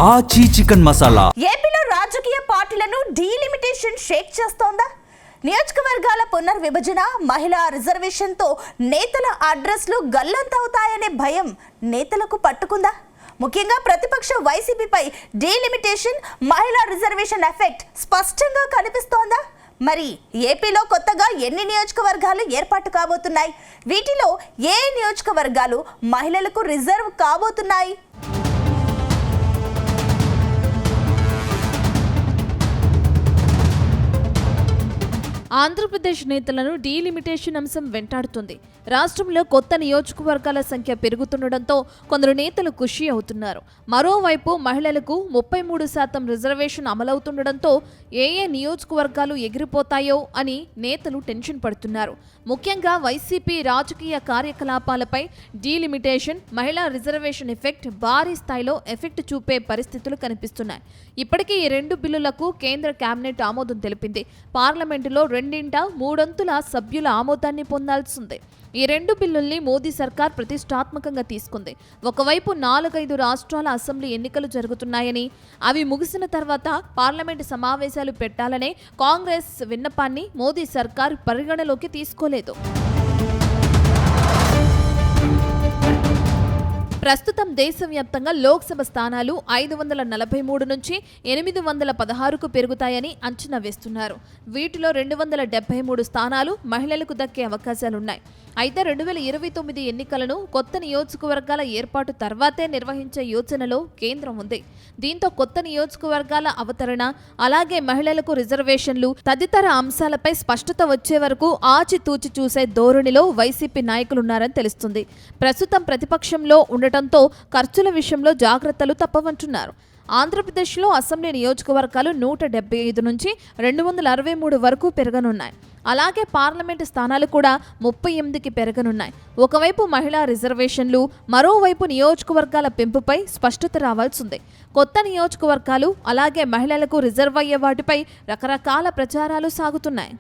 ఆచి చికెన్ మసాలా ఏపీలో రాజకీయ పార్టీలను డీలిమిటేషన్ షేక్ చేస్తోందా? నియోజకవర్గాల పునర్విభజన, మహిళా రిజర్వేషన్తో నేతల అడ్రస్లు గల్లంతవుతాయనే భయం నేతలకు పట్టుకుందా? ముఖ్యంగా ప్రతిపక్ష వైసీపీపై డీలిమిటేషన్, మహిళా రిజర్వేషన్ ఎఫెక్ట్ స్పష్టంగా కనిపిస్తోందా? మరి ఏపీలో కొత్తగా ఎన్ని నియోజకవర్గాలు ఏర్పాటు కాబోతున్నాయి? వీటిలో ఏ నియోజకవర్గాలు మహిళలకు రిజర్వ్ కాబోతున్నాయి? ఆంధ్రప్రదేశ్ నేతలను డీలిమిటేషన్ అంశం వెంటాడుతుంది. రాష్ట్రంలో కొత్త నియోజకవర్గాల సంఖ్య పెరుగుతుండటంతో కొందరు నేతలు ఖుషి అవుతున్నారు. మరోవైపు మహిళలకు 33% రిజర్వేషన్ అమలవుతుండటంతో ఏ నియోజకవర్గాలు ఎగిరిపోతాయో అని నేతలు టెన్షన్ పడుతున్నారు. ముఖ్యంగా వైసీపీ రాజకీయ కార్యకలాపాలపై డీలిమిటేషన్, మహిళా రిజర్వేషన్ ఎఫెక్ట్ భారీ స్థాయిలో ఎఫెక్ట్ చూపే పరిస్థితులు కనిపిస్తున్నాయి. ఇప్పటికే ఈ రెండు బిల్లులకు కేంద్ర కేబినెట్ ఆమోదం తెలిపింది. పార్లమెంటులో 2/3 సభ్యుల ఆమోదాన్ని పొందాల్సిందే. ఈ రెండు బిల్లుల్ని మోదీ సర్కార్ ప్రతిష్టాత్మకంగా తీసుకుంది. ఒకవైపు 4-5 రాష్ట్రాల అసెంబ్లీ ఎన్నికలు జరుగుతున్నాయని, అవి ముగిసిన తర్వాత పార్లమెంటు సమావేశాలు పెట్టాలనే కాంగ్రెస్ విన్నపాన్ని మోదీ సర్కార్ పరిగణలోకి తీసుకోలేదు. ప్రస్తుతం దేశవ్యాప్తంగా లోక్సభ స్థానాలు 543 నుంచి 816కు పెరుగుతాయని అంచనా వేస్తున్నారు. వీటిలో 273 స్థానాలు మహిళలకు దక్కే అవకాశాలున్నాయి. అయితే 2029 ఎన్నికలను కొత్త నియోజకవర్గాల ఏర్పాటు తర్వాతే నిర్వహించే యోచనలో కేంద్రం ఉంది. దీంతో కొత్త నియోజకవర్గాల అవతరణ, అలాగే మహిళలకు రిజర్వేషన్లు తదితర అంశాలపై స్పష్టత వచ్చే వరకు ఆచితూచి చూసే ధోరణిలో వైసీపీ నాయకులున్నారని తెలుస్తుంది. ప్రస్తుతం ప్రతిపక్షంలో ఉండటంతో ఖర్చుల విషయంలో జాగ్రత్తలు తప్పవంటున్నారు. ఆంధ్రప్రదేశ్లో అసెంబ్లీ నియోజకవర్గాలు 175 నుంచి 263 వరకు పెరగనున్నాయి. అలాగే పార్లమెంటు స్థానాలు కూడా 38కి పెరగనున్నాయి. ఒకవైపు మహిళా రిజర్వేషన్లు, మరోవైపు నియోజకవర్గాల పెంపుపై స్పష్టత రావాల్సిందే. కొత్త నియోజకవర్గాలు, అలాగే మహిళలకు రిజర్వ్ అయ్యే వాటిపై రకరకాల ప్రచారాలు సాగుతున్నాయి.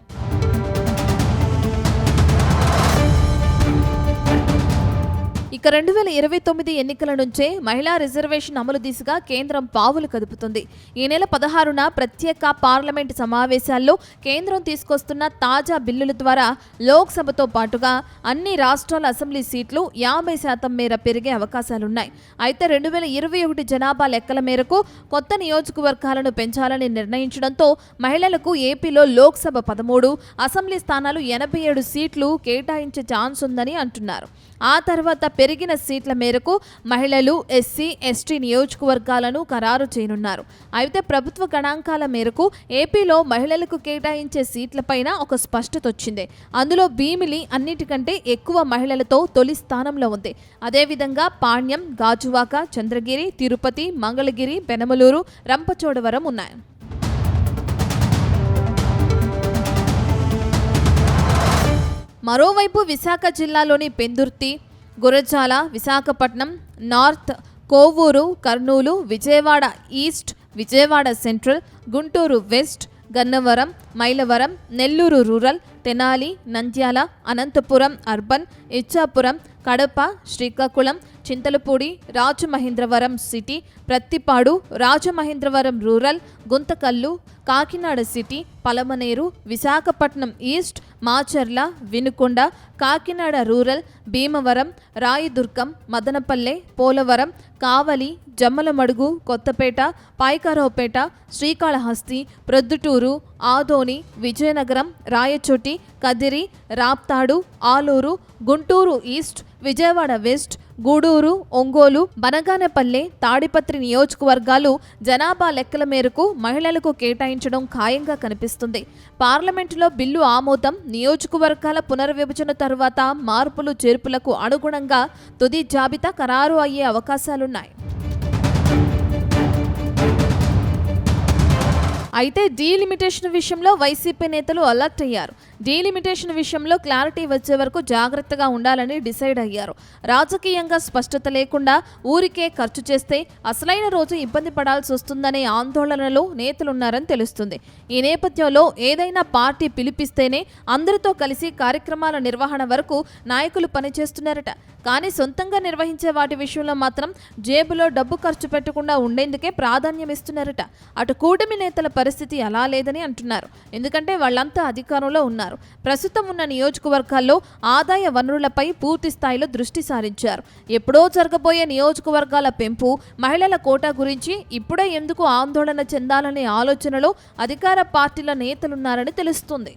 ఇక 2029 ఎన్నికల నుంచే మహిళా రిజర్వేషన్ అమలు దిశగా కేంద్రం పావులు కదుపుతుంది. ఈ నెల 16న ప్రత్యేక పార్లమెంటు సమావేశాల్లో కేంద్రం తీసుకొస్తున్న తాజా బిల్లుల ద్వారా లోక్సభతో పాటుగా అన్ని రాష్ట్రాల అసెంబ్లీ సీట్లు 50% మేర పెరిగే అవకాశాలున్నాయి. అయితే 2021 జనాభా లెక్కల మేరకు కొత్త నియోజకవర్గాలను పెంచాలని నిర్ణయించడంతో మహిళలకు ఏపీలో లోక్సభ 13, అసెంబ్లీ స్థానాలు 87 సీట్లు కేటాయించే ఛాన్స్ ఉందని అంటున్నారు. ఆ తర్వాత పెరిగిన సీట్ల మేరకు మహిళలు, ఎస్సీ, ఎస్టీ నియోజకవర్గాలను ఖరారు చేయనున్నారు. అయితే ప్రభుత్వ గణాంకాల మేరకు ఏపీలో మహిళలకు కేటాయించే సీట్లపైన ఒక స్పష్టత వచ్చింది. అందులో భీమిలి అన్నిటికంటే ఎక్కువ మహిళలతో తొలి స్థానంలో ఉంది. అదేవిధంగా పాణ్యం, గాజువాక, చంద్రగిరి, తిరుపతి, మంగళగిరి, పెనమలూరు, రంపచోడవరం ఉన్నాయి. మరోవైపు విశాఖ జిల్లాలోని Pendurthi, Gurazala, Visakhapatnam north, Kovur, Kurnool, Vijayawada east, Vijayawada central, Guntur west, Gannavaram, Mylavaram, Nellore rural, Tenali, Nandyal, Anantapur urban, Ichchapuram, Kadapa, Srikakulam, Chintalapudi, Rajamahendravaram city, Prathipadu, Rajamahendravaram rural, Guntakal, Kakinada city, Palamaner, Visakhapatnam east, Macherla, Vinukonda, Kakinada rural, Bhimavaram, Rayadurg, Madanapalle, Polavaram, Kavali, Jammalamadugu, Kothapeta, Payakaraopeta, Srikalahasti, Proddatur, Adoni, Vizianagaram, Rayachoti, Kadiri, Raptadu, Alur, Guntur east, Vijayawada west, Gudur, Ongole, Banaganapalle, Tadipatri నియోజకవర్గాలు జనాభా లెక్కల మేరకు మహిళలకు కేటాయించడం ఖాయంగా కనిపిస్తుంది. పార్లమెంటులో బిల్లు ఆమోదం, నియోజకవర్గాల పునర్విభజన తరువాత మార్పులు చేర్పులకు అనుగుణంగా తుది జాబితా ఖరారు అయ్యే అవకాశాలున్నాయి. అయితే డీలిమిటేషన్ విషయంలో వైసీపీ నేతలు అలర్ట్ అయ్యారు. డీలిమిటేషన్ విషయంలో క్లారిటీ వచ్చే వరకు జాగ్రత్తగా ఉండాలని డిసైడ్ అయ్యారు. రాజకీయంగా స్పష్టత లేకుండా ఊరికే ఖర్చు చేస్తే అసలైన రోజు ఇబ్బంది పడాల్సి వస్తుందనే ఆందోళనలో నేతలున్నారని తెలుస్తుంది. ఈ నేపథ్యంలో ఏదైనా పార్టీ పిలిపిస్తేనే అందరితో కలిసి కార్యక్రమాల నిర్వహణ వరకు నాయకులు పనిచేస్తున్నారట. కానీ సొంతంగా నిర్వహించే వాటి విషయంలో మాత్రం జేబులో డబ్బు ఖర్చు పెట్టకుండా ఉండేందుకే ప్రాధాన్యం ఇస్తున్నారట. అటు కూటమి నేతల పరిస్థితి అలా లేదని అంటున్నారు. ఎందుకంటే వాళ్ళంతా అధికారంలో ఉన్నారు. ప్రస్తుతం ఉన్న నియోజకవర్గాల్లో ఆదాయ వనరులపై పూర్తి స్థాయిలో దృష్టి సారించారు. ఎప్పుడో జరగబోయే నియోజకవర్గాల పెంపు, మహిళల కోటా గురించి ఇప్పుడే ఎందుకు ఆందోళన చెందాలనే ఆలోచనలో అధికార పార్టీల నేతలున్నారని తెలుస్తుంది.